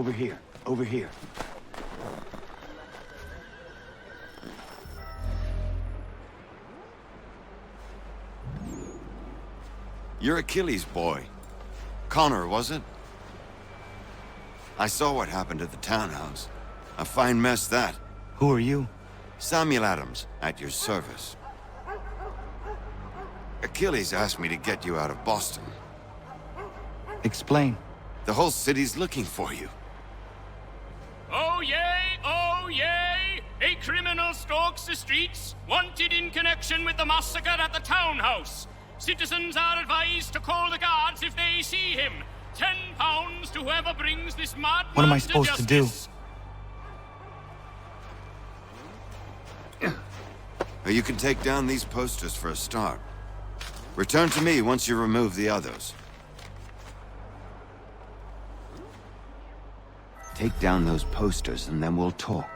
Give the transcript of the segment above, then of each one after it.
Over here. Over here. You're Achilles' boy. Connor, was it? I saw what happened at the townhouse. A fine mess, that. Who are you? Samuel Adams, at your service. Achilles asked me to get you out of Boston. Explain. The whole city's looking for you. Oh yay, oh yay! A criminal stalks the streets, wanted in connection with the massacre at the townhouse. Citizens are advised to call the guards if they see him. £10 to whoever brings this madman What am I supposed to do? Well, you can take down these posters for a start. Return to me once you remove the others. Take down those posters and then we'll talk.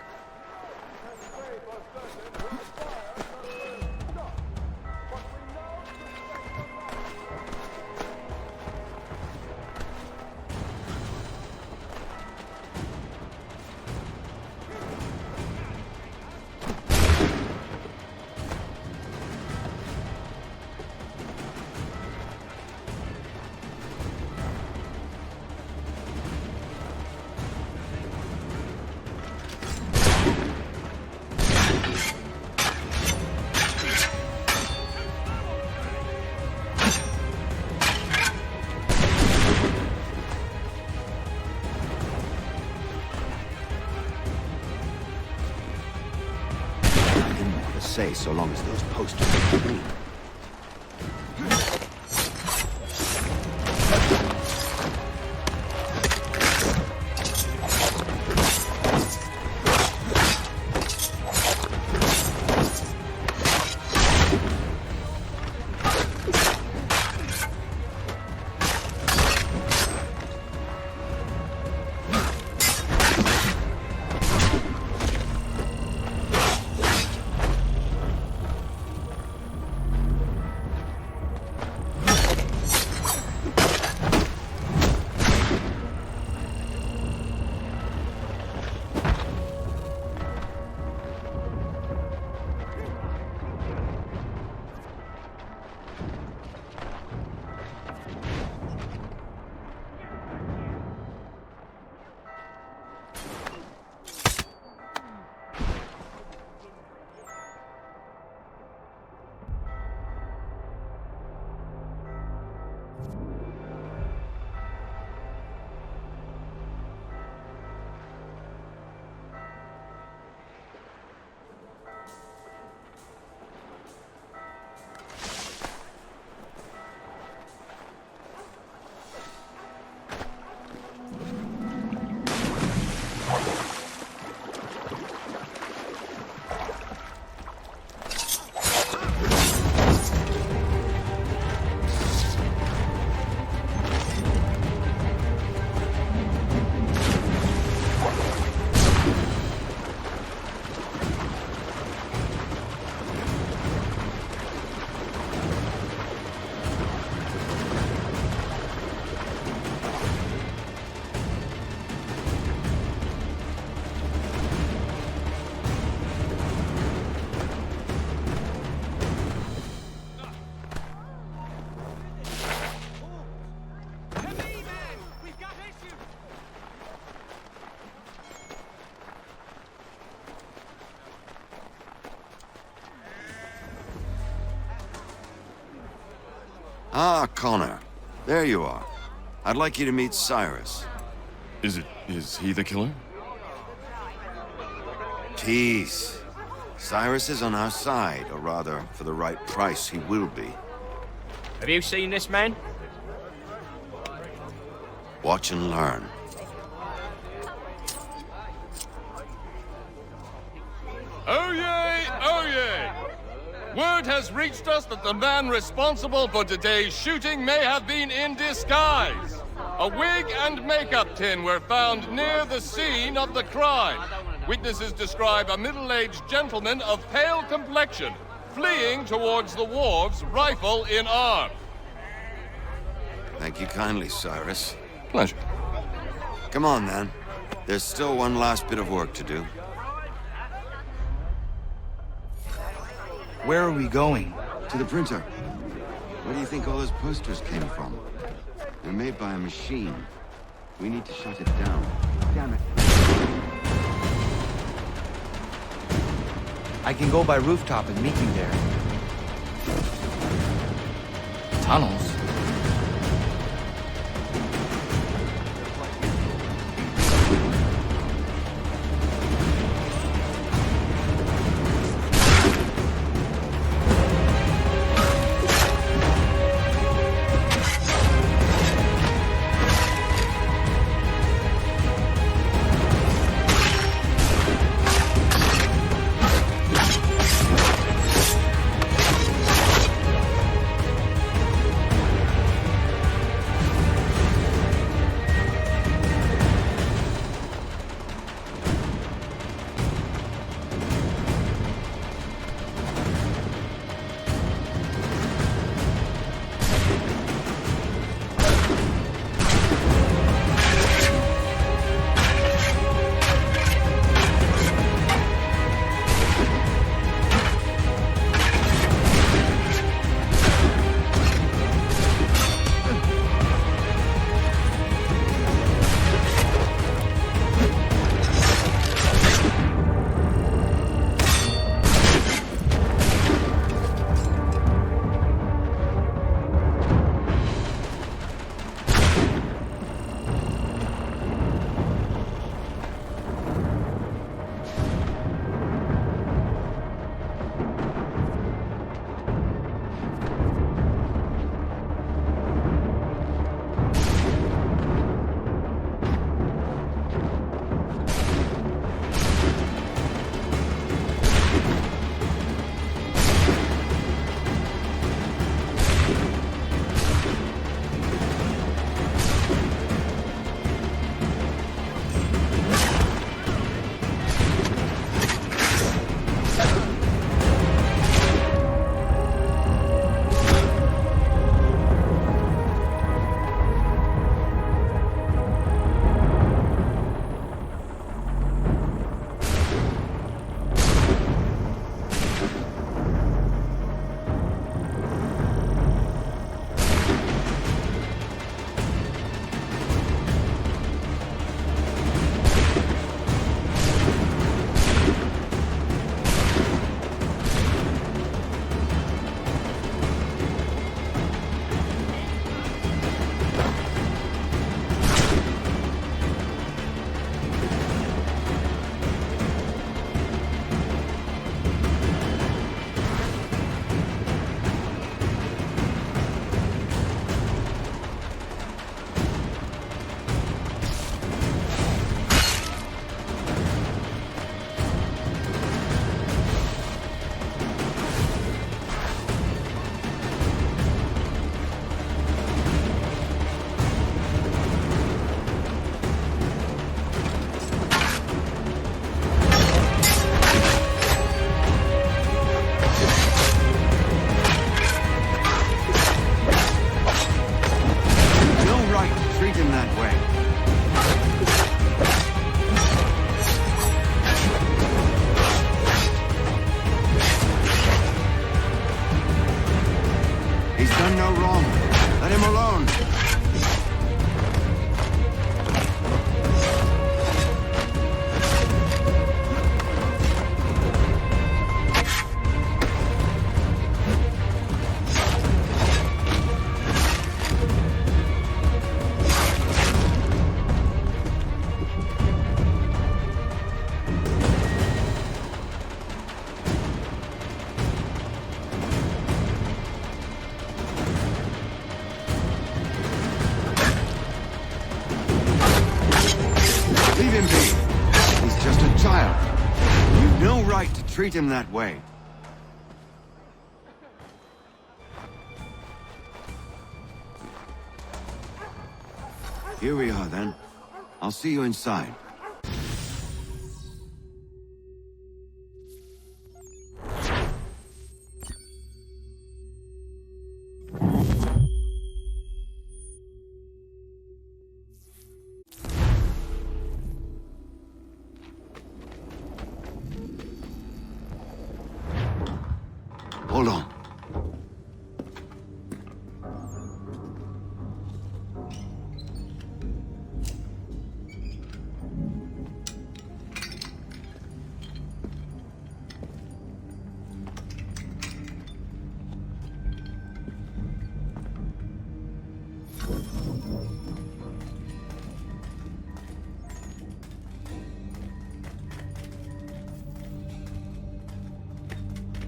Say so long as those posters are clean. Ah, Connor. There you are. I'd like you to meet Cyrus. Is he the killer? Peace. Cyrus is on our side, or rather, for the right price, he will be. Have you seen this man? Watch and learn. Oh yay! Oh yay! Word has reached us that the man responsible for today's shooting may have been in disguise. A wig and makeup tin were found near the scene of the crime. Witnesses describe a middle-aged gentleman of pale complexion fleeing towards the wharves, rifle in arm. Thank you kindly, Cyrus. Pleasure. Come on, then. There's still one last bit of work to do. Where are we going? To the printer. Where do you think all those posters came from? They're made by a machine. We need to shut it down. Damn it. I can go by rooftop and meet you there. Tunnels? treat him that way. Here we are, then. I'll see you inside.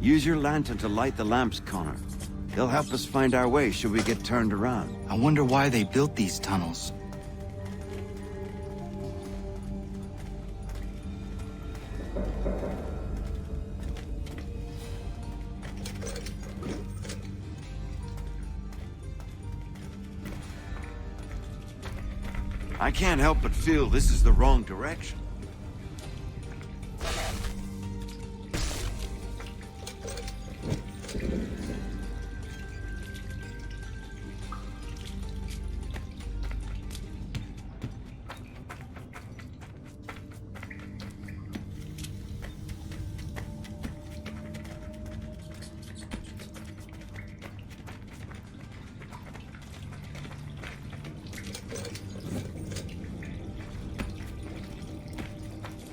Use your lantern to light the lamps, Connor. They'll help us find our way should we get turned around. I wonder why they built these tunnels. I can't help but feel this is the wrong direction.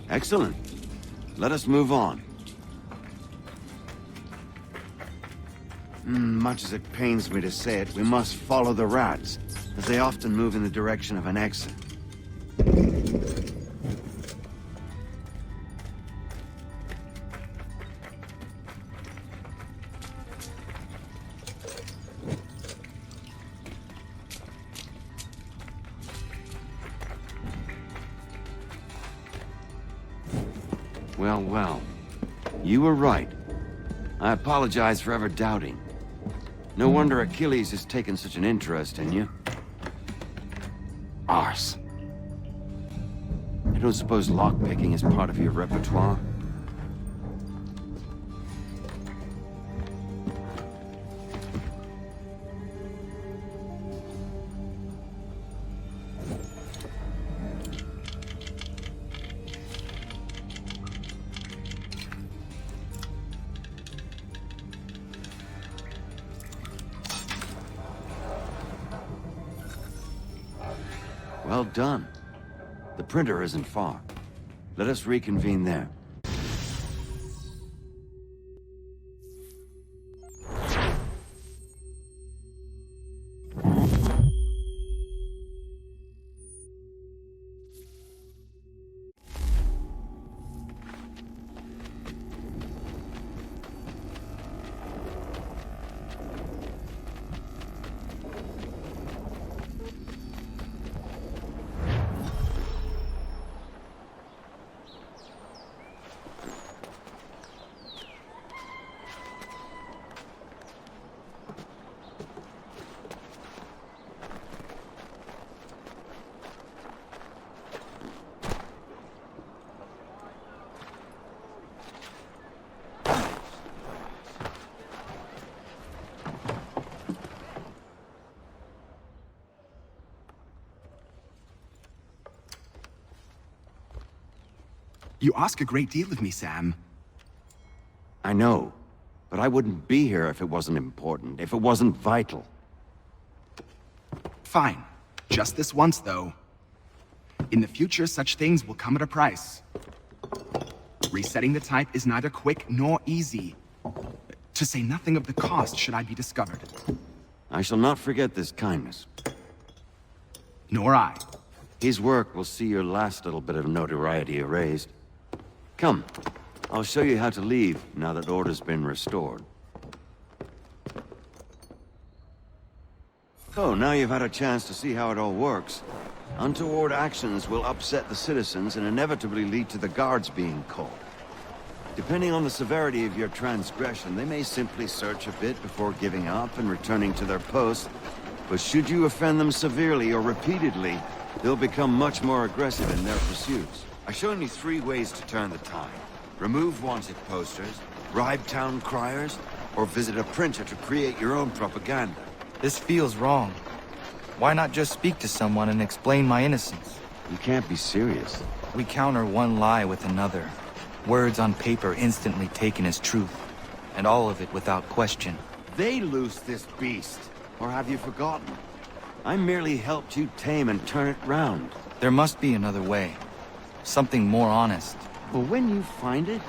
Excellent. Let us move on. Much as it pains me to say it, we must follow the rats, as they often move in the direction of an exit. Well, well. You were right. I apologize for ever doubting. No wonder Achilles has taken such an interest in you. Arse. I don't suppose lockpicking is part of your repertoire? Well done. The printer isn't far. Let us reconvene there. You ask a great deal of me, Sam. I know, but I wouldn't be here if it wasn't important, if it wasn't vital. Fine. Just this once, though. In the future, such things will come at a price. Resetting the type is neither quick nor easy. To say nothing of the cost should I be discovered. I shall not forget this kindness. Nor I. His work will see your last little bit of notoriety erased. Come, I'll show you how to leave now that order's been restored. So, now you've had a chance to see how it all works. Untoward actions will upset the citizens and inevitably lead to the guards being called. Depending on the severity of your transgression, they may simply search a bit before giving up and returning to their post. But should you offend them severely or repeatedly, they'll become much more aggressive in their pursuits. I've shown you 3 ways to turn the tide. Remove wanted posters, bribe town criers, or visit a printer to create your own propaganda. This feels wrong. Why not just speak to someone and explain my innocence? You can't be serious. We counter one lie with another. Words on paper instantly taken as truth. And all of it without question. They loose this beast. Or have you forgotten? I merely helped you tame and turn it round. There must be another way. Something more honest. But when you find it,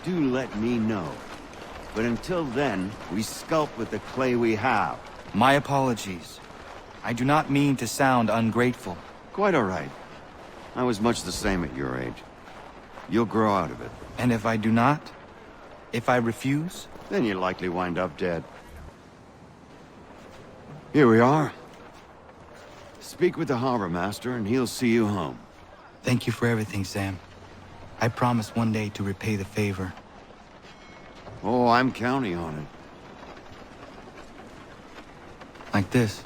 do let me know. But until then, we sculpt with the clay we have. My apologies. I do not mean to sound ungrateful. Quite all right. I was much the same at your age. You'll grow out of it. And if I do not? If I refuse? then you'll likely wind up dead. Here we are. Speak with the harbor master, and he'll see you home. Thank you for everything, Sam. I promise one day to repay the favor. Oh, I'm counting on it. Like this.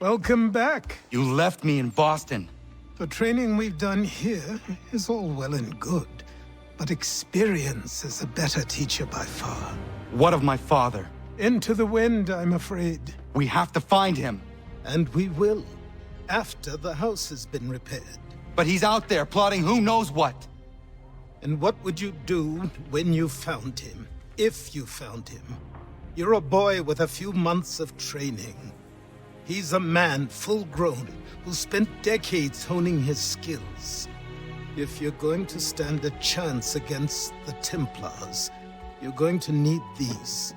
Welcome back. You left me in Boston. The training we've done here is all well and good, but experience is a better teacher by far. What of my father? Into the wind, I'm afraid. We have to find him. And we will, after the house has been repaired. But he's out there plotting who knows what. And what would you do when you found him? If you found him? You're a boy with a few months of training. He's a man, full-grown, who spent decades honing his skills. If you're going to stand a chance against the Templars, you're going to need these.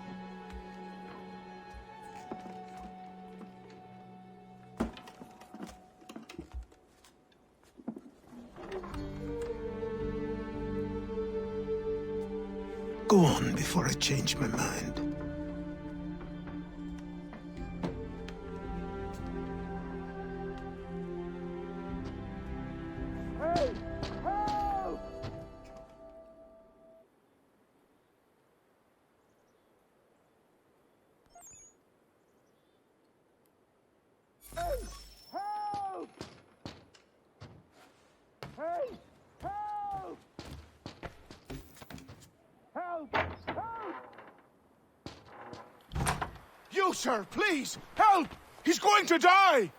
Go on before I change my mind. You, sir, please! Help! He's going to die!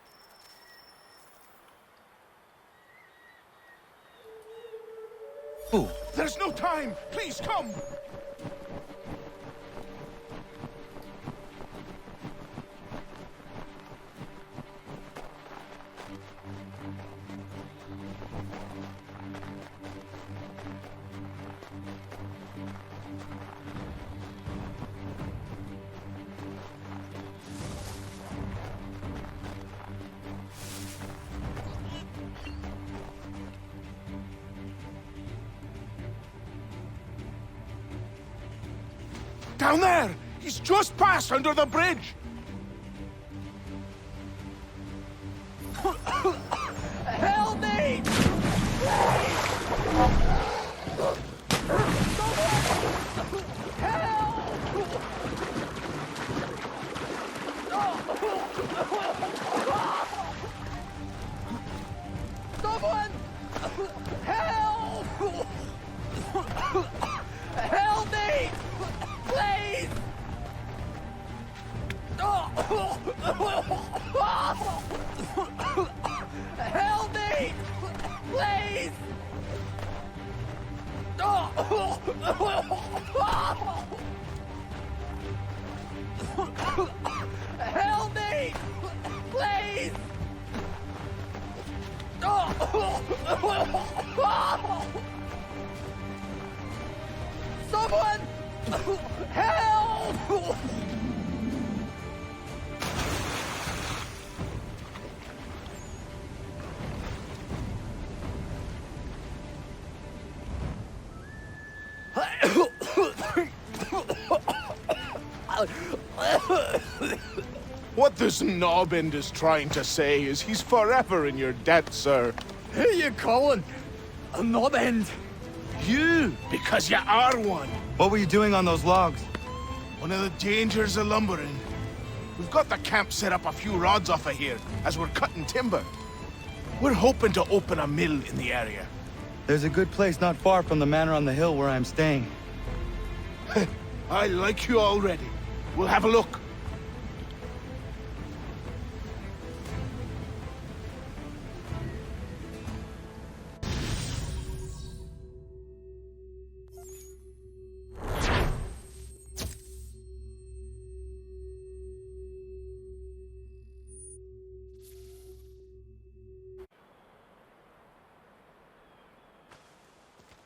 Who? There's no time! Please, come! Down there! He's just passed under the bridge! Help me! Someone! Help! Help me! Please! Someone! Help! What this knobbend is trying to say is he's forever in your debt, sir. Who you calling? A knob end? You, because you are one. What were you doing on those logs? One of the dangers of lumbering. We've got the camp set up a few rods off of here as we're cutting timber. We're hoping to open a mill in the area. There's a good place not far from the manor on the hill where I'm staying. I like you already. We'll have a look.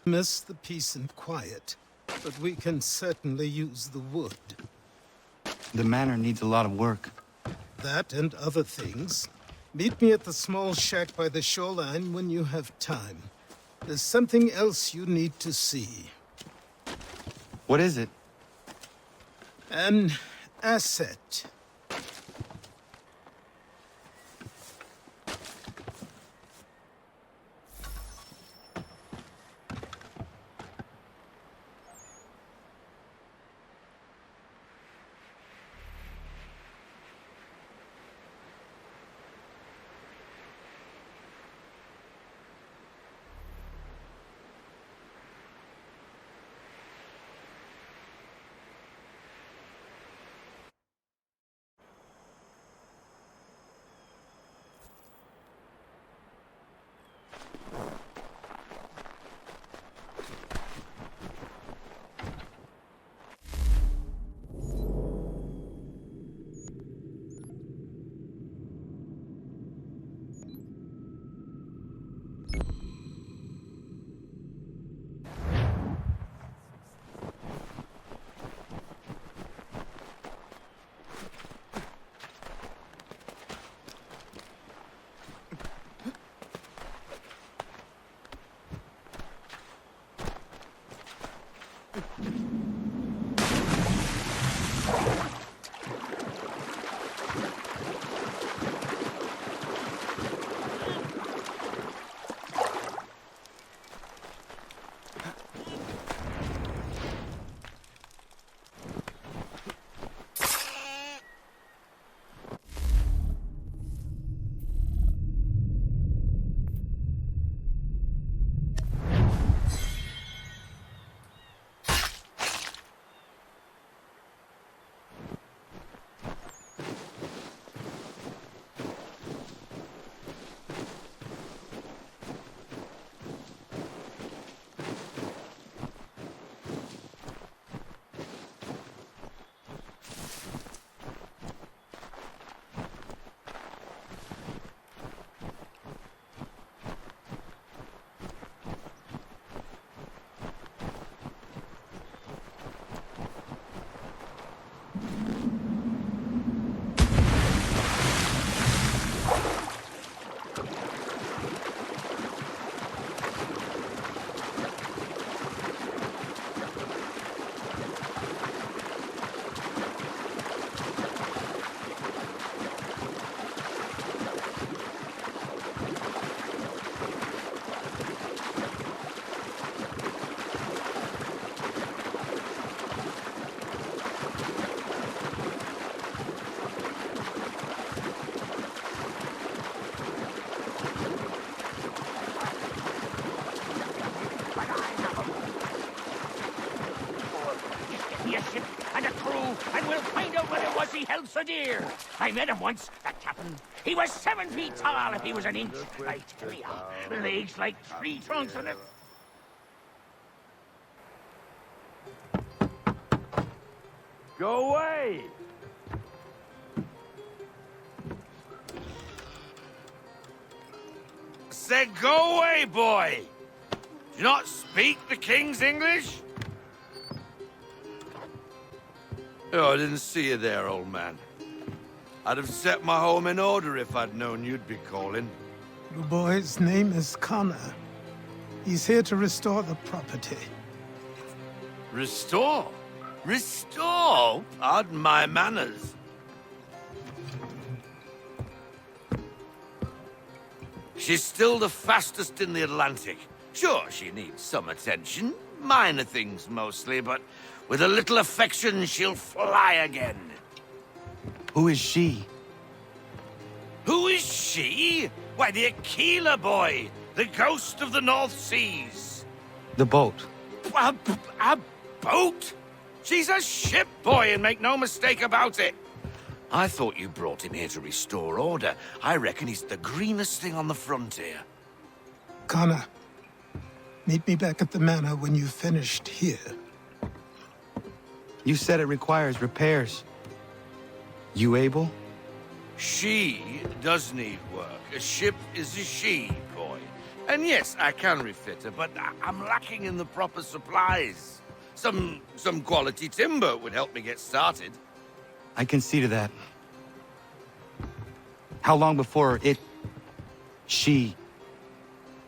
Miss the peace and quiet, but we can certainly use the wood. The manor needs a lot of work. That and other things. Meet me at the small shack by the shoreline when you have time. There's something else you need to see. What is it? An asset. he held so dear. I met him once, that captain. He was 7 feet tall if he was an inch. I tell ya, legs like tree trunks and a... Go away! said go away, boy! Do you not speak the King's English? Oh, I didn't see you there, old man. I'd have set my home in order if I'd known you'd be calling. The boy's name is Connor. He's here to restore the property. Restore? Restore? Pardon my manners. She's still the fastest in the Atlantic. Sure, she needs some attention. Minor things mostly, but with a little affection, she'll fly again. Who is she? Who is she? Why, the Aquila boy, the ghost of the North Seas. The boat. A boat? She's a ship boy, and make no mistake about it. I thought you brought him here to restore order. I reckon he's the greenest thing on the frontier. Connor, meet me back at the manor when you've finished here. You said it requires repairs. You able? She does need work. A ship is a she, boy. And yes, I can refit her, but I'm lacking in the proper supplies. Some quality timber would help me get started. I can see to that. How long before she,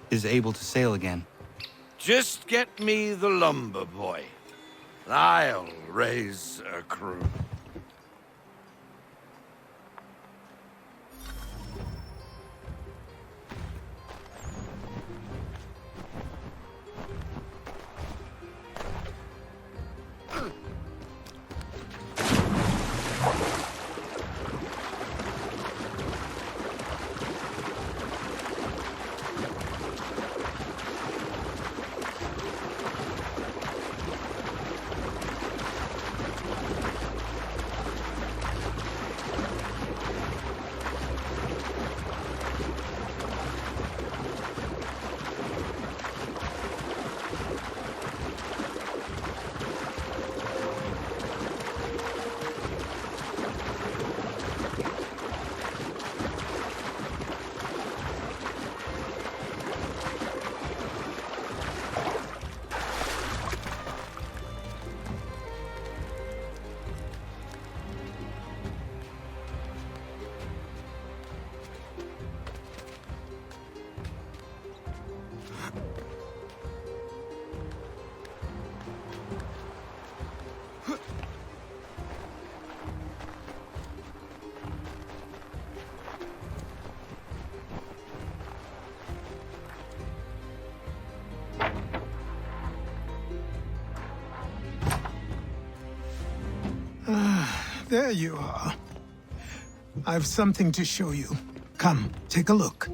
is able to sail again? Just get me the lumber, boy. I'll raise a crew. There you are. I've something to show you. Come, take a look.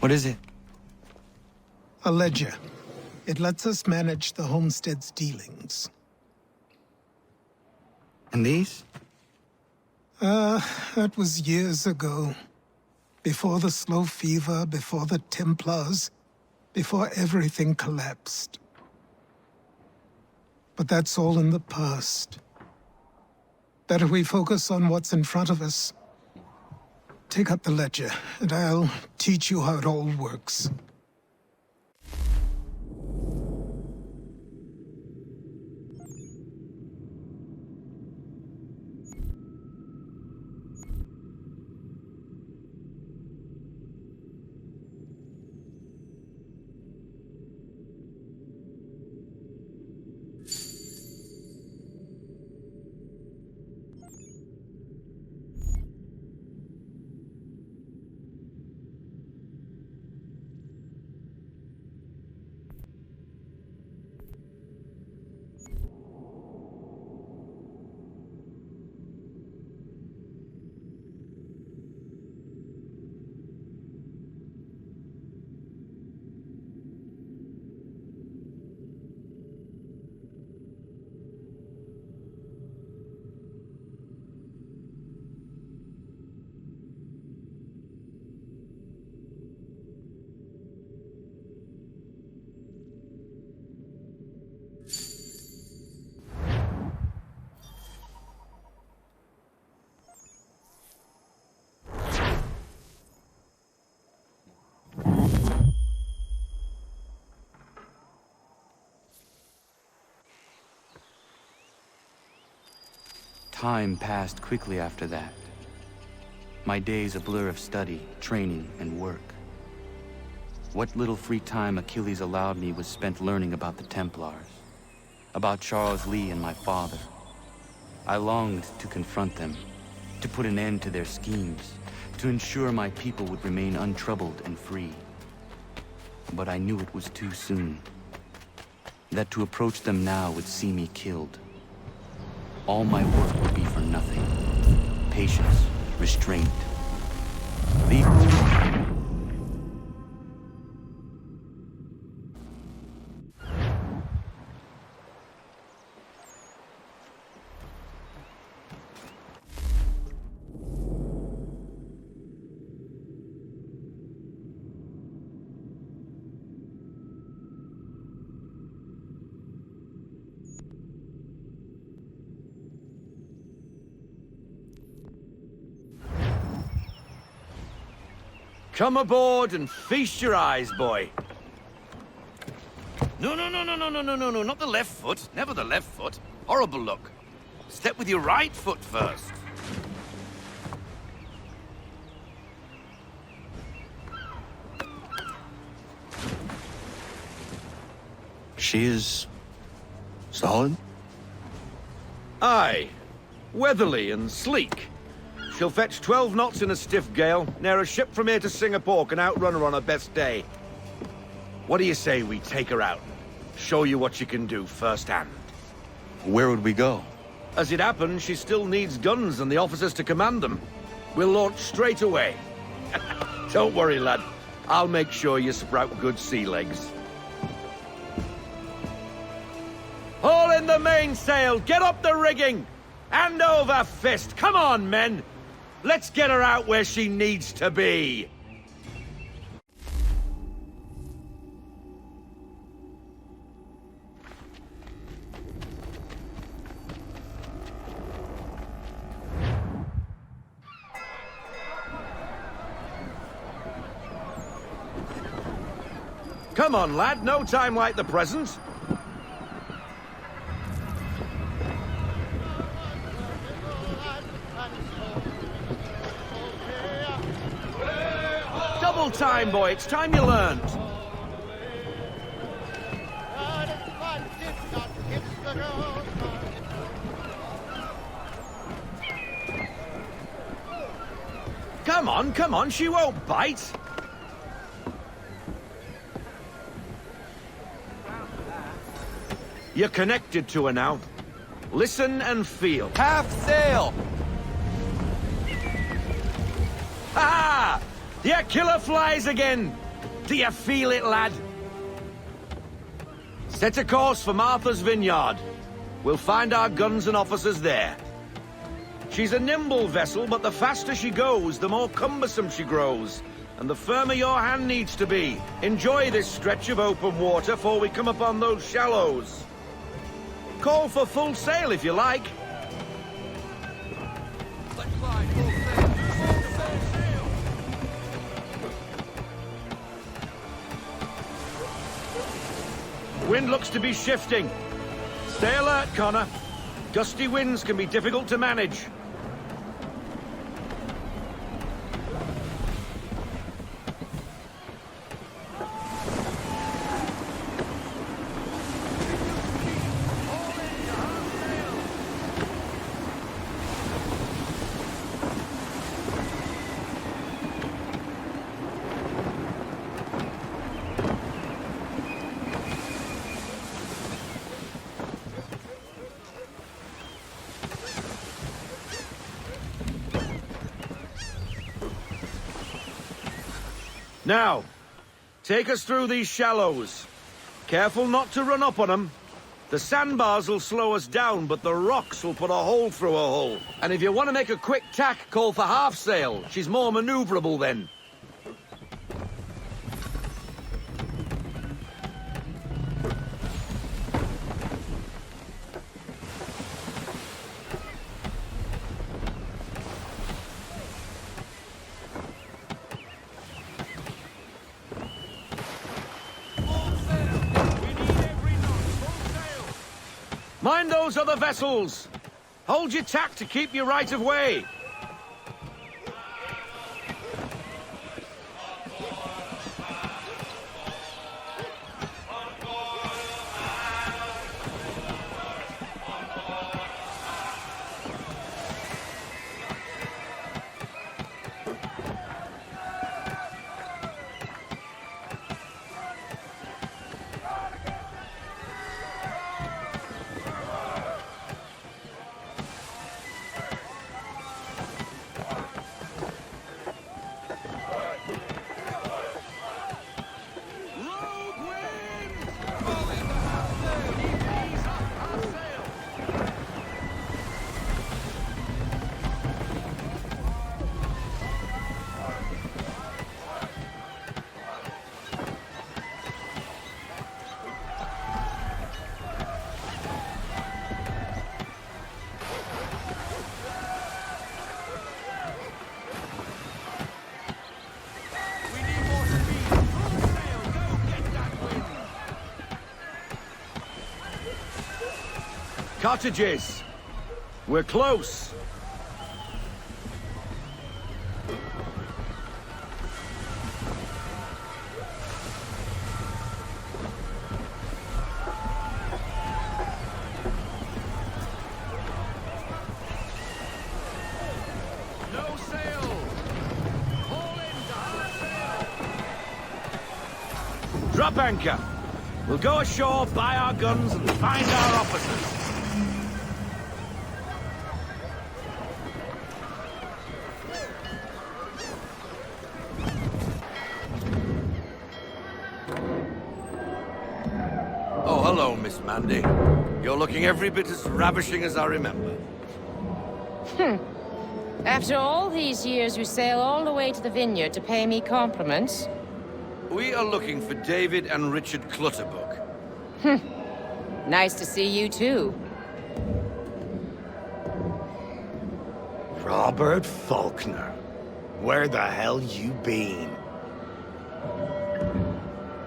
What is it? A ledger. It lets us manage the homestead's dealings. And these? That was years ago. Before the slow fever, before the Templars, before everything collapsed. But that's all in the past. Better we focus on what's in front of us. Take up the ledger, and I'll teach you how it all works. Time passed quickly after that. My days a blur of study, training, and work. What little free time Achilles allowed me was spent learning about the Templars, about Charles Lee and my father. I longed to confront them, to put an end to their schemes, to ensure my people would remain untroubled and free. But I knew it was too soon, that to approach them now would see me killed. All my work would be for nothing. Patience, restraint. These... Come aboard and feast your eyes, boy. No, not the left foot. Never the left foot. Horrible look. Step with your right foot first. She is... solid? Aye. Weatherly and sleek. She'll fetch 12 knots in a stiff gale. Ne'er a ship from here to Singapore can outrun her on her best day. What do you say we take her out? Show you what she can do firsthand. Where would we go? As it happens, she still needs guns and the officers to command them. We'll launch straight away. Don't worry, lad. I'll make sure you sprout good sea legs. Haul in the mainsail! Get up the rigging! Hand over fist! Come on, men! Let's get her out where she needs to be! Come on, lad. No time like the present. Double time, boy. It's time you learned. Come on. She won't bite. You're connected to her now. Listen and feel. Half sail! Ah! The killer flies again! Do you feel it, lad? Set a course for Martha's Vineyard. We'll find our guns and officers there. She's a nimble vessel, but the faster she goes, the more cumbersome she grows. And the firmer your hand needs to be. Enjoy this stretch of open water before we come upon those shallows. Call for full sail if you like. Wind looks to be shifting. Stay alert, Connor. Gusty winds can be difficult to manage. Now, take us through these shallows. Careful not to run up on them. The sandbars will slow us down, but the rocks will put a hole through a hull. And if you want to make a quick tack, call for half sail. She's more maneuverable then. Mind those other vessels! Hold your tack to keep your right of way. Cottages. We're close. No sail. Haul in to hard sail. Drop anchor. We'll go ashore, buy our guns, and find our officers. Oh, hello, Miss Mandy. You're looking every bit as ravishing as I remember. After all these years, you sail all the way to the vineyard to pay me compliments? We are looking for David and Richard Clutterbuck. Nice to see you, too. Robert Faulkner. Where the hell you been?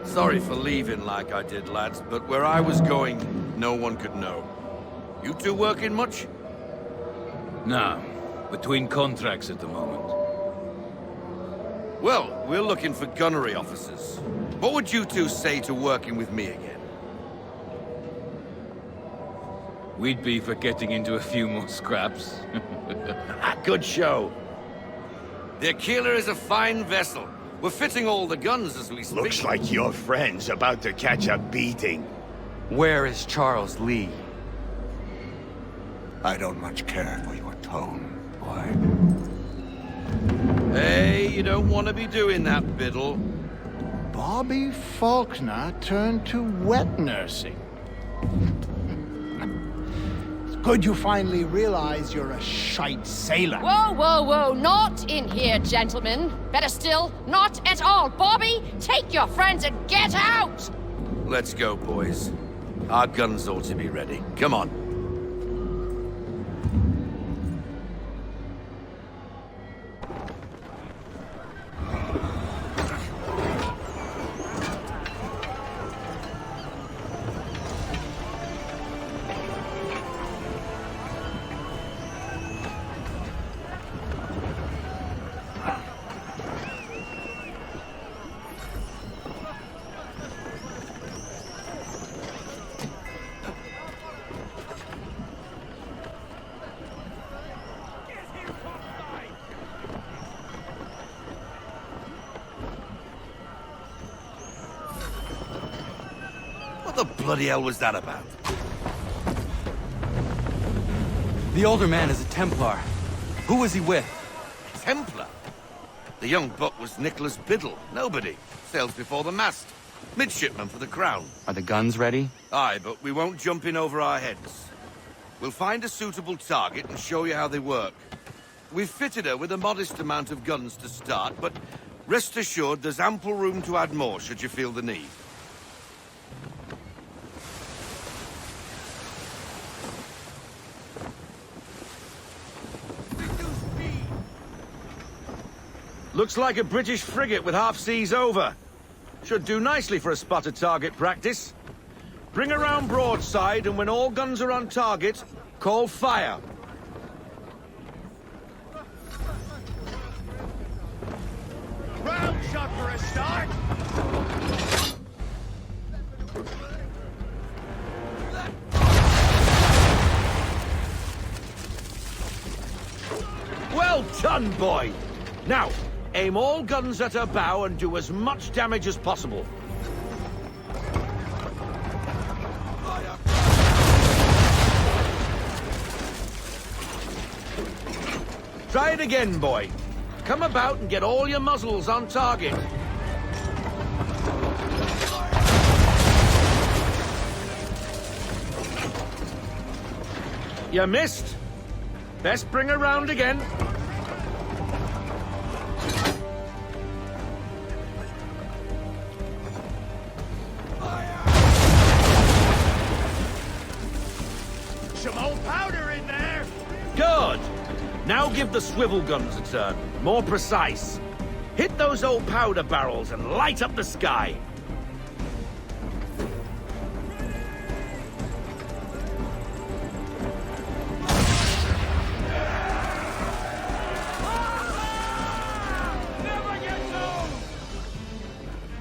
Sorry for leaving like I did, lads, but where I was going, no one could know. You two working much? No. Between contracts at the moment. Well, we're looking for gunnery officers. What would you two say to working with me again? We'd be for getting into a few more scraps. Good show. The Aquila is a fine vessel. We're fitting all the guns as we speak. Looks like your friend's about to catch a beating. Where is Charles Lee? I don't much care for your tone, boy. Hey, you don't want to be doing that, Biddle. Bobby Faulkner turned to wet nursing. It's good you finally realize you're a shite sailor. Whoa, whoa, whoa, not in here, gentlemen. Better still, not at all. Bobby, take your friends and get out! Let's go, boys. Our guns ought to be ready. Come on. What the bloody hell was that about? The older man is a Templar. Who was he with? Templar? The young buck was Nicholas Biddle. Nobody. Sails before the mast. Midshipman for the Crown. Are the guns ready? Aye, but we won't jump in over our heads. We'll find a suitable target and show you how they work. We've fitted her with a modest amount of guns to start, but rest assured there's ample room to add more should you feel the need. Looks like a British frigate with half seas over. Should do nicely for a spotted target practice. Bring around broadside, and when all guns are on target, call fire. Round shot for a start. Well done, boy! Now, aim all guns at her bow and do as much damage as possible. Try it again, boy. Come about and get all your muzzles on target. You missed. Best bring her round again. Some old powder in there. Good. Now give the swivel guns a turn. More precise. Hit those old powder barrels and light up the sky.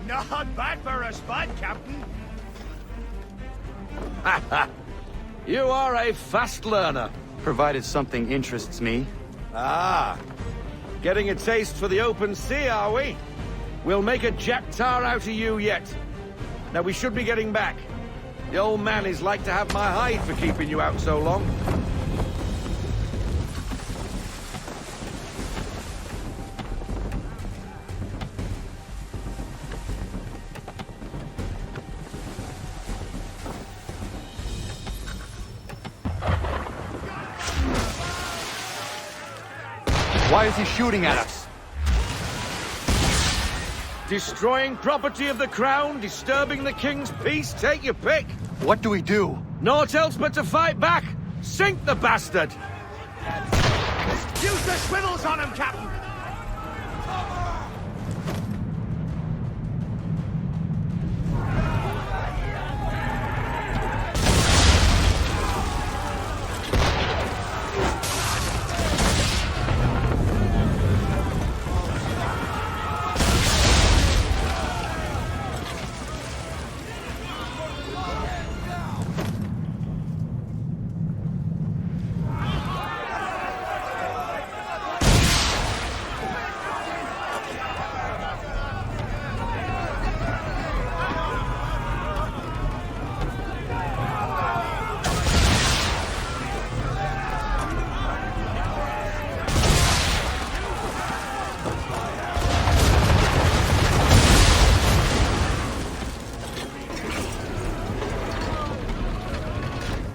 Not bad for a spud, Captain. You are a fast learner. Provided something interests me. Ah, getting a taste for the open sea, are we? We'll make a jack tar out of you yet. Now we should be getting back. The old man is like to have my hide for keeping you out so long. Why is he shooting at us? Destroying property of the crown, disturbing the king's peace, take your pick. What do we do? Naught else but to fight back. Sink the bastard. Use the swivels on him, Captain.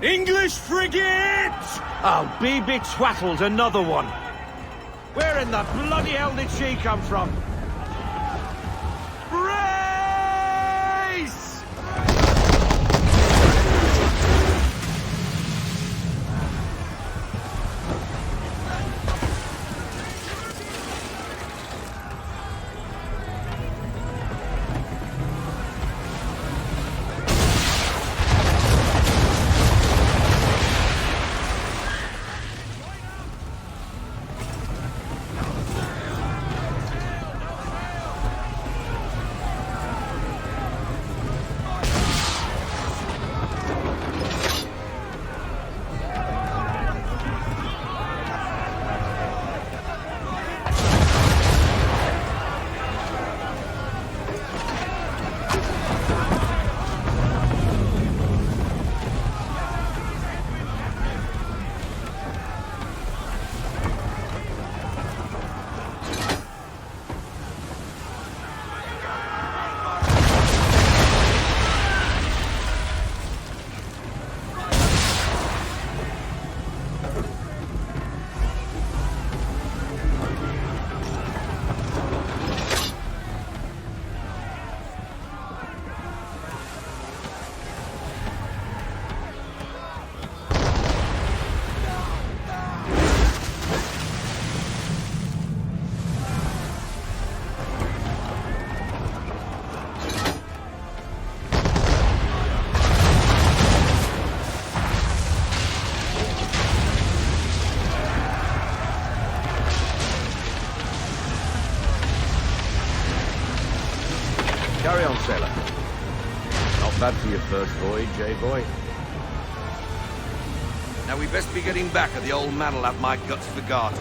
English frigate! I'll be betwattled, another one. Where in the bloody hell did she come from? Brace! Carry on, sailor. Not bad for your first voyage, eh, boy? Now we best be getting back, or the old man'll have my guts for garters.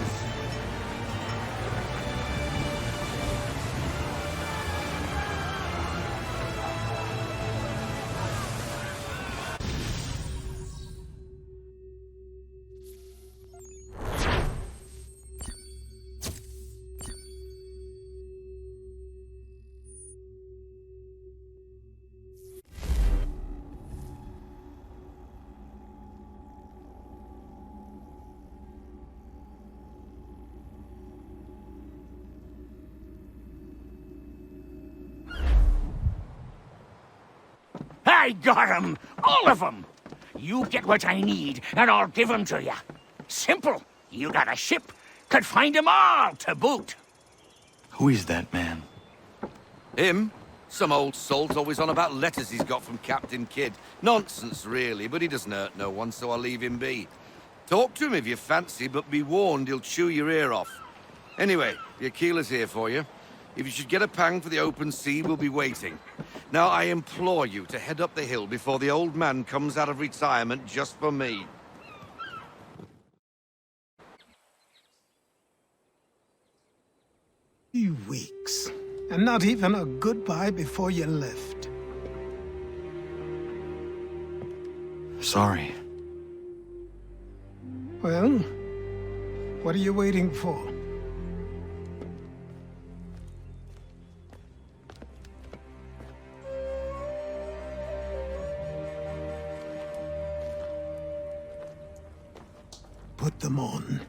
I got 'em! All of 'em! You get what I need, and I'll give 'em to you. Simple. You got a ship, could find 'em all to boot. Who is that man? Him? Some old salt always on about letters he's got from Captain Kidd. Nonsense, really, but he doesn't hurt no one, so I'll leave him be. Talk to him if you fancy, but be warned he'll chew your ear off. Anyway, the Aquila's here for you. If you should get a pang for the open sea, we'll be waiting. Now, I implore you to head up the hill before the old man comes out of retirement just for me. 3 weeks, and not even a goodbye before you left. Sorry. Well, what are you waiting for? Put them on.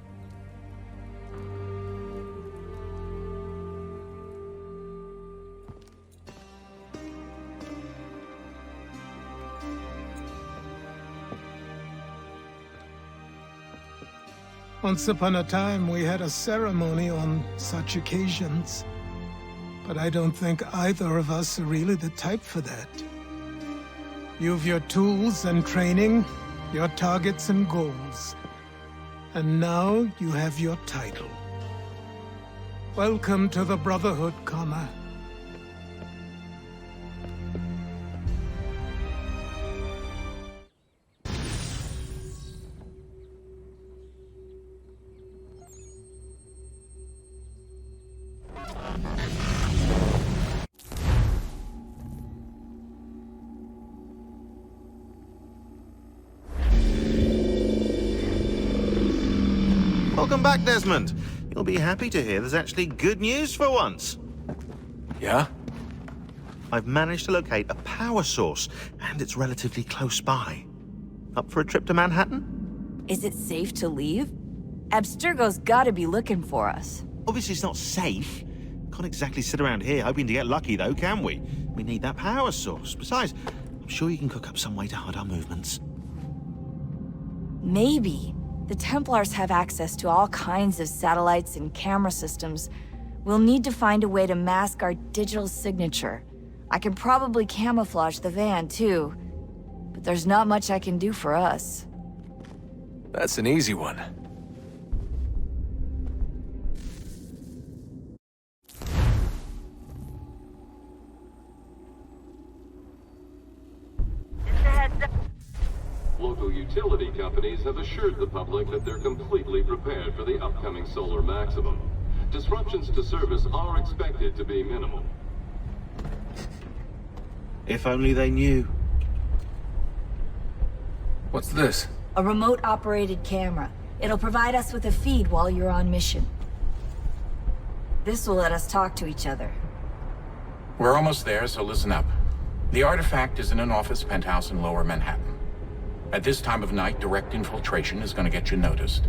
Once upon a time, we had a ceremony on such occasions. But I don't think either of us are really the type for that. You've your tools and training, your targets and goals. And now you have your title. Welcome to the Brotherhood, Connor. Welcome back, Desmond. You'll be happy to hear there's actually good news for once. Yeah? I've managed to locate a power source, and it's relatively close by. Up for a trip to Manhattan? Is it safe to leave? Abstergo's gotta be looking for us. Obviously it's not safe. Can't exactly sit around here hoping to get lucky, though, can we? We need that power source. Besides, I'm sure you can cook up some way to hide our movements. Maybe. The Templars have access to all kinds of satellites and camera systems. We'll need to find a way to mask our digital signature. I can probably camouflage the van, too. But there's not much I can do for us. That's an easy one. Local utility companies have assured the public that they're completely prepared for the upcoming solar maximum. Disruptions to service are expected to be minimal. If only they knew. What's this? A remote-operated camera. It'll provide us with a feed while you're on mission. This will let us talk to each other. We're almost there, so listen up. The artifact is in an office penthouse in Lower Manhattan. At this time of night, direct infiltration is going to get you noticed.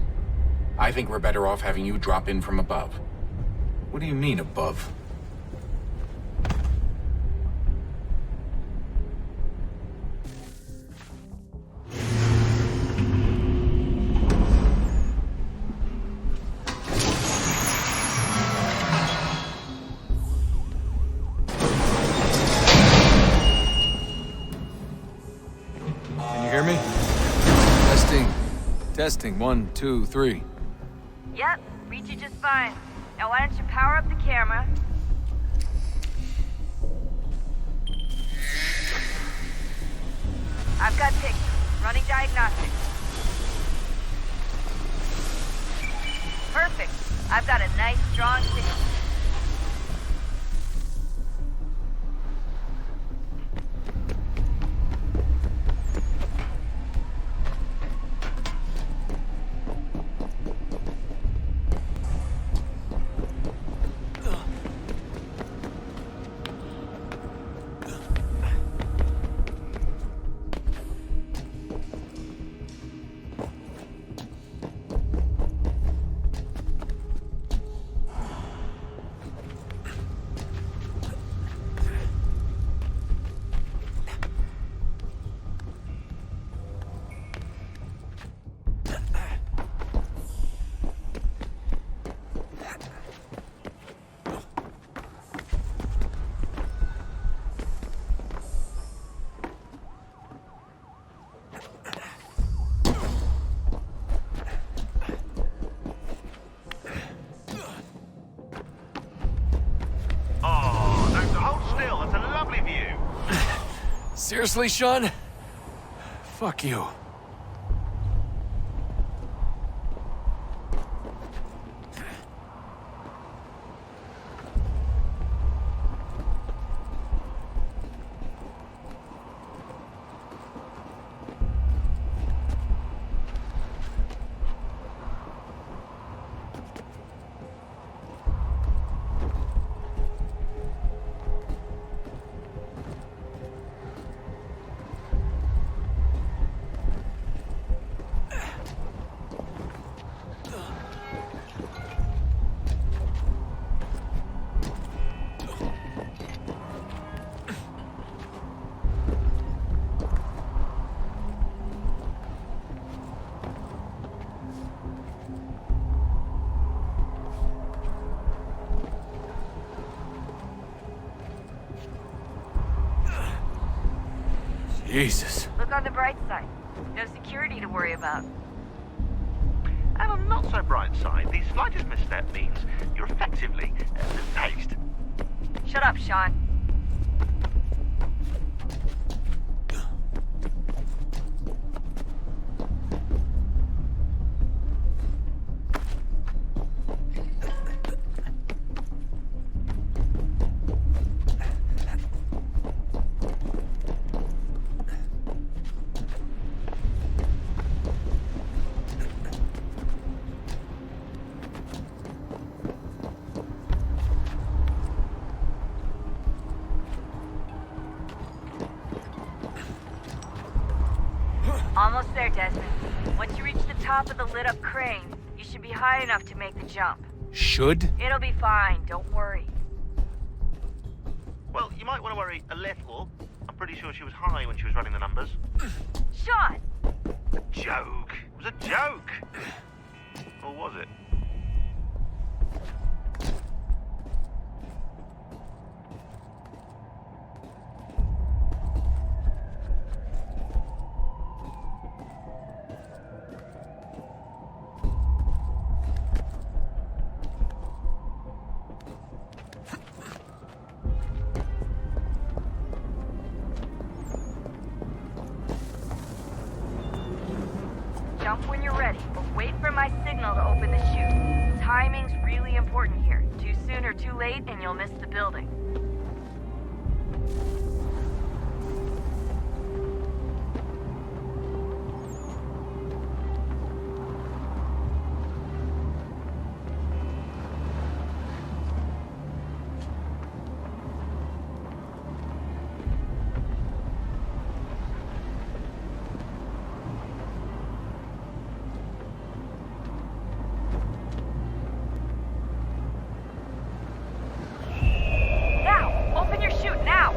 I think we're better off having you drop in from above. What do you mean, above? Testing, 1, 2, 3. Yep, reach you just fine. Now why don't you power up the camera? I've got pictures. Running diagnostics. Perfect. I've got a nice, strong signal. Seriously, Sean? Fuck you. Jesus. Look on the bright side. No security to worry about. And on the not so bright side, the slightest misstep means you're effectively tased. Shut up, Sean. Almost there, Desmond. Once you reach the top of the lit-up crane, you should be high enough to make the jump. Should? It'll be fine, don't worry. Well, you might want to worry a little. I'm pretty sure she was high when she was running the numbers. Sean! A joke. It was a joke. Or was it? Jump when you're ready, but wait for my signal to open the chute. Timing's really important here. Too soon or too late, and you'll miss the building. Now! Open your chute, now!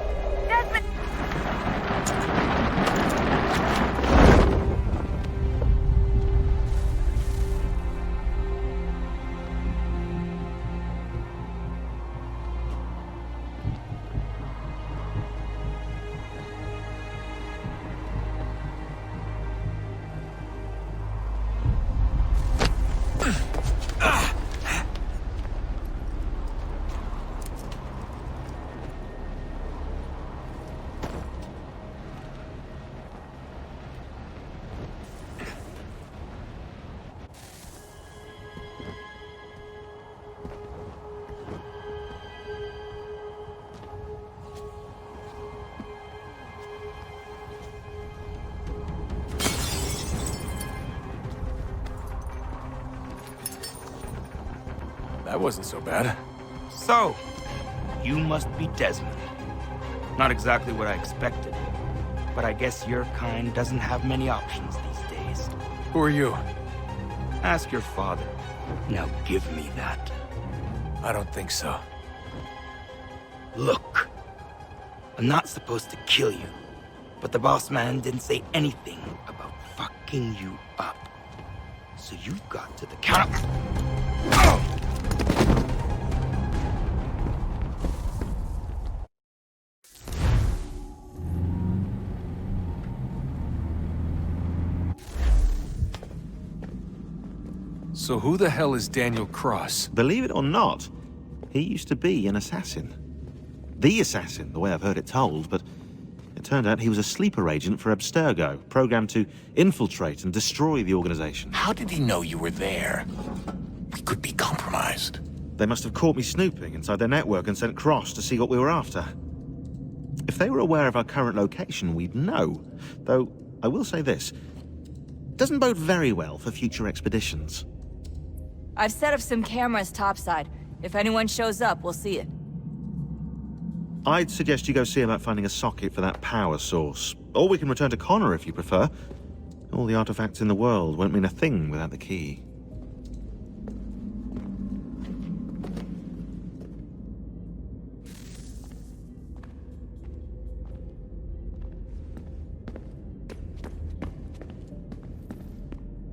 That wasn't so bad. So, you must be Desmond. Not exactly what I expected, but I guess your kind doesn't have many options these days. Who are you? Ask your father. Now give me that. I don't think so. Look, I'm not supposed to kill you, but the boss man didn't say anything about fucking you up. So you've got to the count of... So who the hell is Daniel Cross? Believe it or not, he used to be an assassin. The assassin, the way I've heard it told, but it turned out he was a sleeper agent for Abstergo, programmed to infiltrate and destroy the organization. How did he know you were there? We could be compromised. They must have caught me snooping inside their network and sent Cross to see what we were after. If they were aware of our current location, we'd know. Though, I will say this. Doesn't bode very well for future expeditions. I've set up some cameras topside. If anyone shows up, we'll see it. I'd suggest you go see about finding a socket for that power source. Or we can return to Connor if you prefer. All the artifacts in the world won't mean a thing without the key.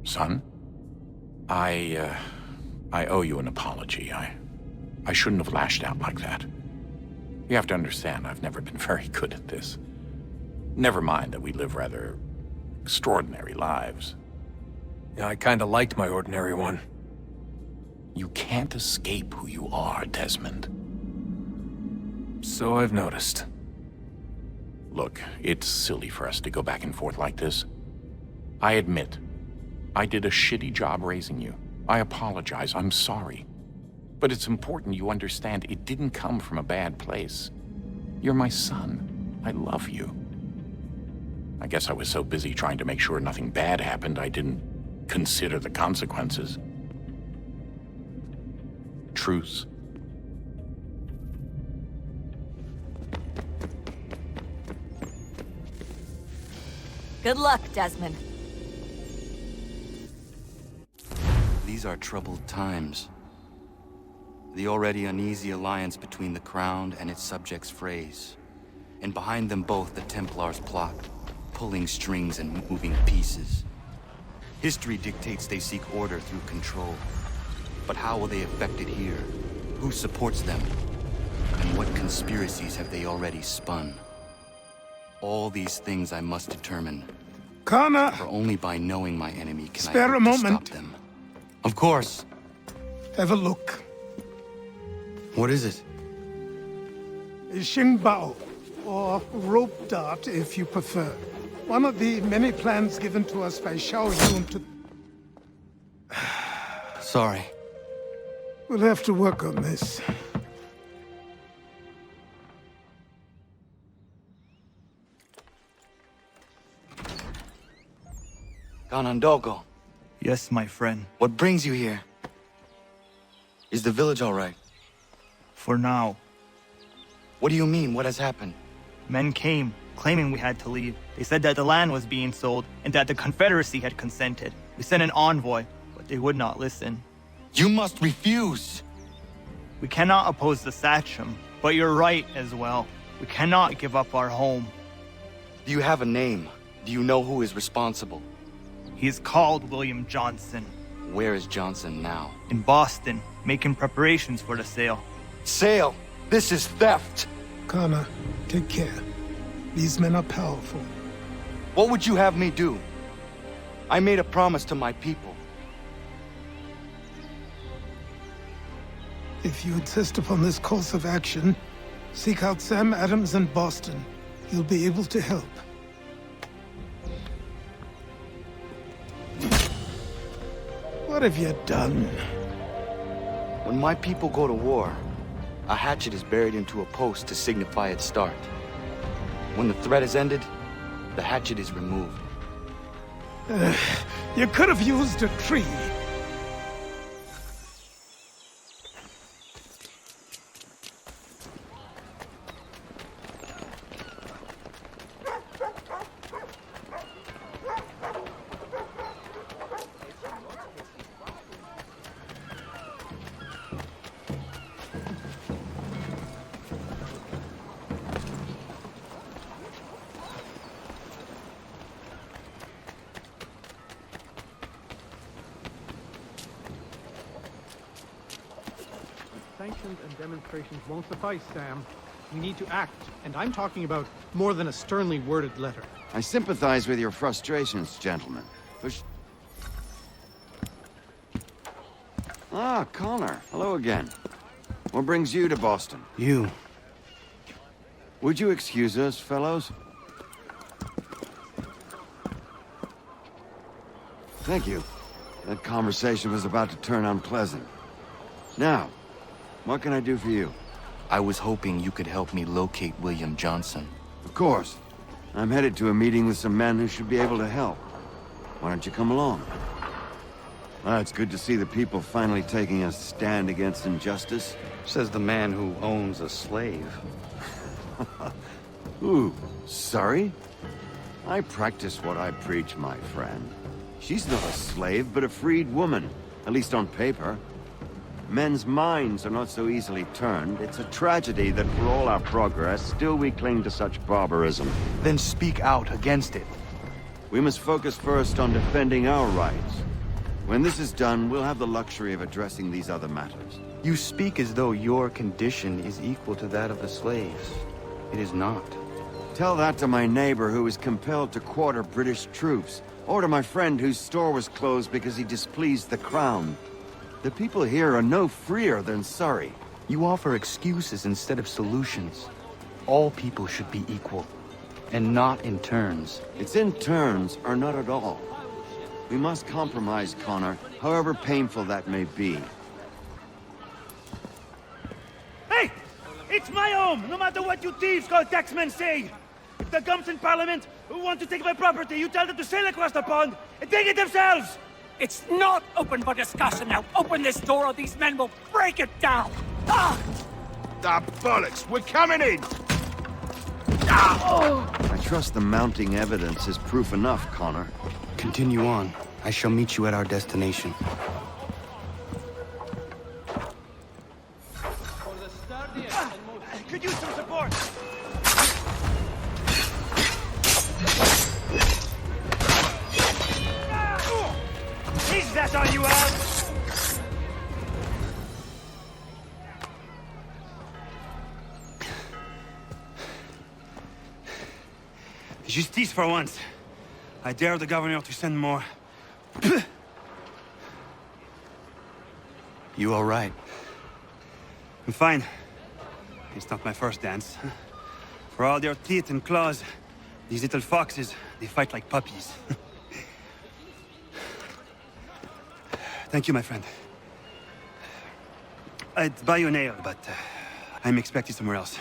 Son, I owe you an apology. I shouldn't have lashed out like that. You have to understand, I've never been very good at this. Never mind that we live rather extraordinary lives. Yeah, I kinda liked my ordinary one. You can't escape who you are, Desmond. So I've noticed. Look, it's silly for us to go back and forth like this. I admit, I did a shitty job raising you. I apologize, I'm sorry. But it's important you understand it didn't come from a bad place. You're my son. I love you. I guess I was so busy trying to make sure nothing bad happened, I didn't consider the consequences. Truce. Good luck, Desmond. These are troubled times. The already uneasy alliance between the Crown and its subjects frays. And behind them both the Templars plot, pulling strings and moving pieces. History dictates they seek order through control. But how will they effect it here? Who supports them? And what conspiracies have they already spun? All these things I must determine. Connor! For only by knowing my enemy can Spare I a hope to moment. stop them. Of course. Have a look. What is it? Xingbao, or rope dart if you prefer. One of the many plans given to us by Xiao Yun to... Sorry. We'll have to work on this. Ganondogo. Yes, my friend. What brings you here? Is the village all right? For now. What do you mean? What has happened? Men came, claiming we had to leave. They said that the land was being sold, and that the Confederacy had consented. We sent an envoy, but they would not listen. You must refuse! We cannot oppose the Sachem, but you're right as well. We cannot give up our home. Do you have a name? Do you know who is responsible? He is called William Johnson. Where is Johnson now? In Boston, making preparations for the sale. Sale? This is theft! Connor, take care. These men are powerful. What would you have me do? I made a promise to my people. If you insist upon this course of action, seek out Sam Adams in Boston. He'll be able to help. What have you done? When my people go to war, a hatchet is buried into a post to signify its start. When the threat is ended, the hatchet is removed. You could have used a tree. Sanctions and demonstrations won't suffice, Sam. We need to act, and I'm talking about more than a sternly worded letter. I sympathize with your frustrations, gentlemen. Ah, Connor. Hello again. What brings you to Boston? You. Would you excuse us, fellows? Thank you. That conversation was about to turn unpleasant. Now, what can I do for you? I was hoping you could help me locate William Johnson. Of course. I'm headed to a meeting with some men who should be able to help. Why don't you come along? Well, it's good to see the people finally taking a stand against injustice. Says the man who owns a slave. Ooh, sorry? I practice what I preach, my friend. She's not a slave, but a freed woman, at least on paper. Men's minds are not so easily turned. It's a tragedy that for all our progress, still we cling to such barbarism. Then speak out against it. We must focus first on defending our rights. When this is done, we'll have the luxury of addressing these other matters. You speak as though your condition is equal to that of the slaves. It is not. Tell that to my neighbor who was compelled to quarter British troops, or to my friend whose store was closed because he displeased the crown. The people here are no freer than Surrey. You offer excuses instead of solutions. All people should be equal, and not in turns. It's in turns, or not at all. We must compromise, Connor, however painful that may be. Hey! It's my home, no matter what you thieves called taxmen say! If the gums in Parliament want to take my property, you tell them to sail across the pond and take it themselves! It's not open for discussion now. Open this door or these men will break it down. Ah! Ah, bollocks! We're coming in! I trust the mounting evidence is proof enough, Connor. Continue on. I shall meet you at our destination. Could use some support! Is that all you have? Justice for once. I dare the governor to send more. You all right? I'm fine. It's not my first dance. For all their teeth and claws, these little foxes, they fight like puppies. Thank you, my friend. I'd buy you an ale, but I'm expected somewhere else.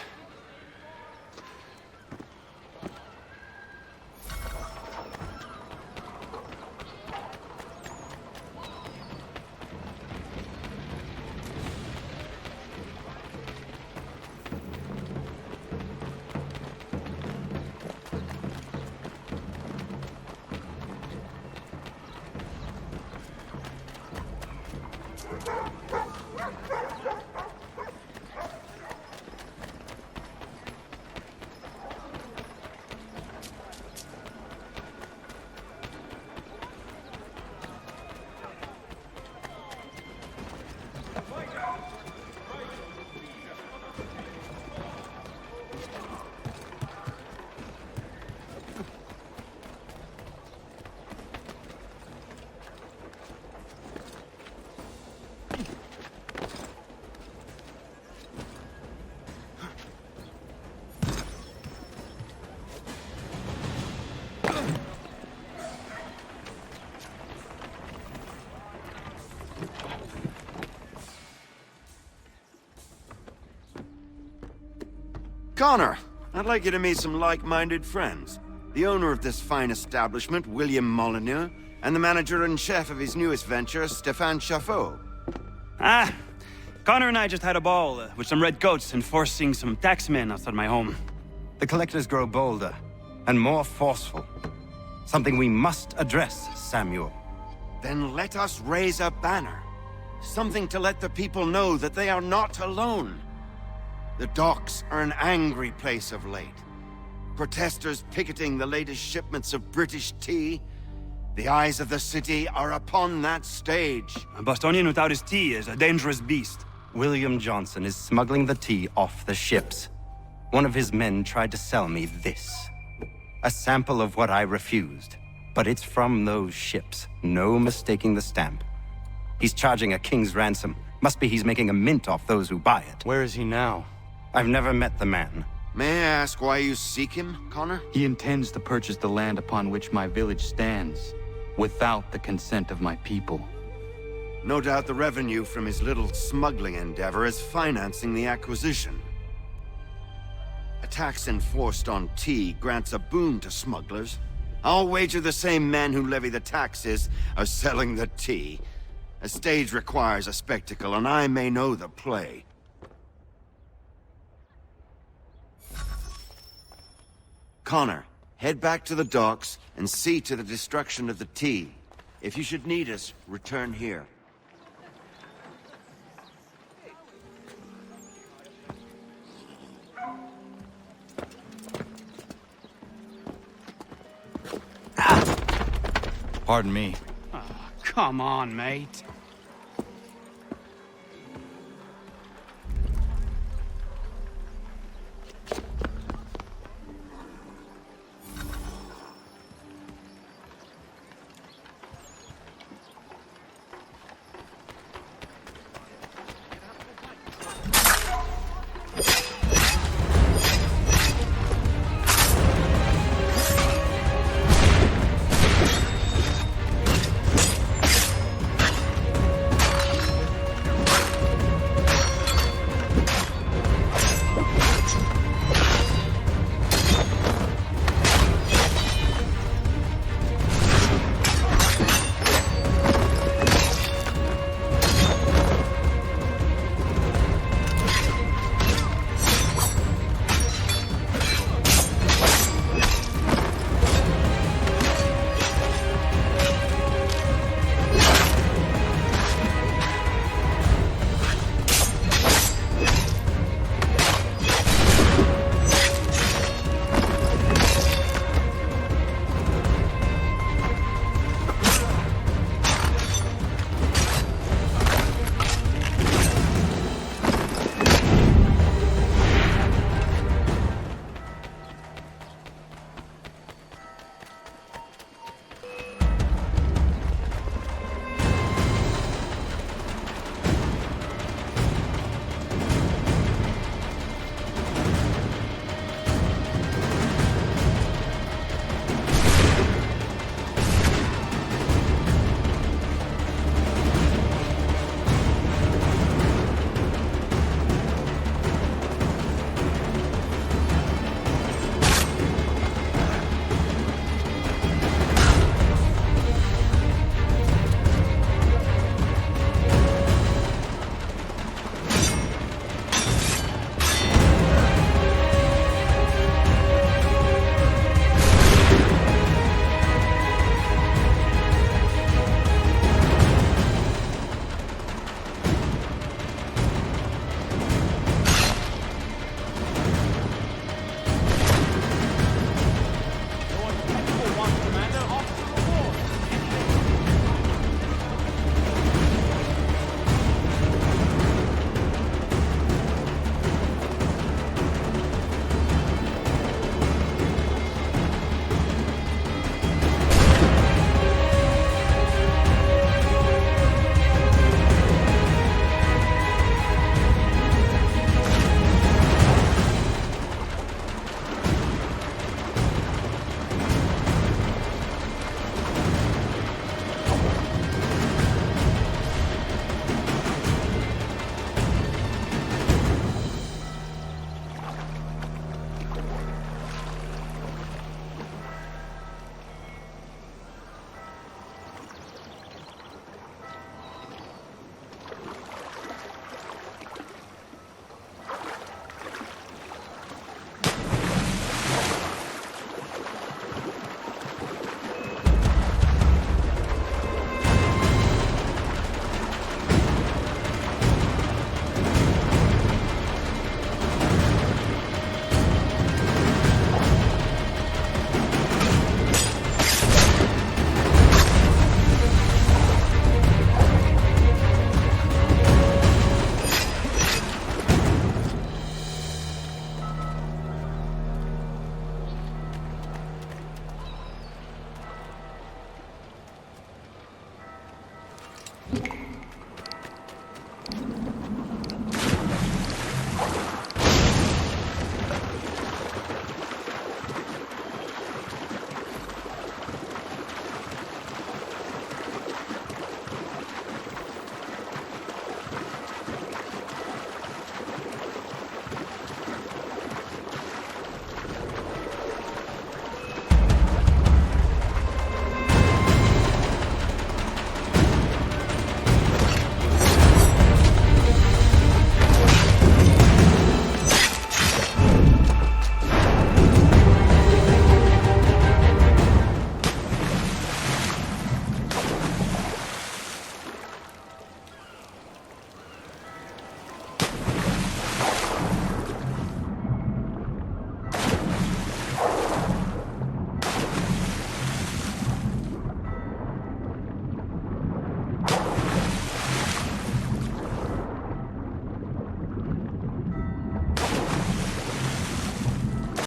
Connor, I'd like you to meet some like-minded friends. The owner of this fine establishment, William Molyneux, and the manager and chef of his newest venture, Stéphane Chaffeau. Ah, Connor and I just had a ball with some redcoats enforcing some taxmen outside my home. The collectors grow bolder and more forceful. Something we must address, Samuel. Then let us raise a banner. Something to let the people know that they are not alone. The docks are an angry place of late. Protesters picketing the latest shipments of British tea. The eyes of the city are upon that stage. A Bostonian without his tea is a dangerous beast. William Johnson is smuggling the tea off the ships. One of his men tried to sell me this. A sample of what I refused. But it's from those ships. No mistaking the stamp. He's charging a king's ransom. Must be he's making a mint off those who buy it. Where is he now? I've never met the man. May I ask why you seek him, Connor? He intends to purchase the land upon which my village stands, without the consent of my people. No doubt the revenue from his little smuggling endeavor is financing the acquisition. A tax enforced on tea grants a boon to smugglers. I'll wager the same men who levy the taxes are selling the tea. A stage requires a spectacle, and I may know the play. Connor, head back to the docks and see to the destruction of the tea. If you should need us, return here. Pardon me. Come on, mate.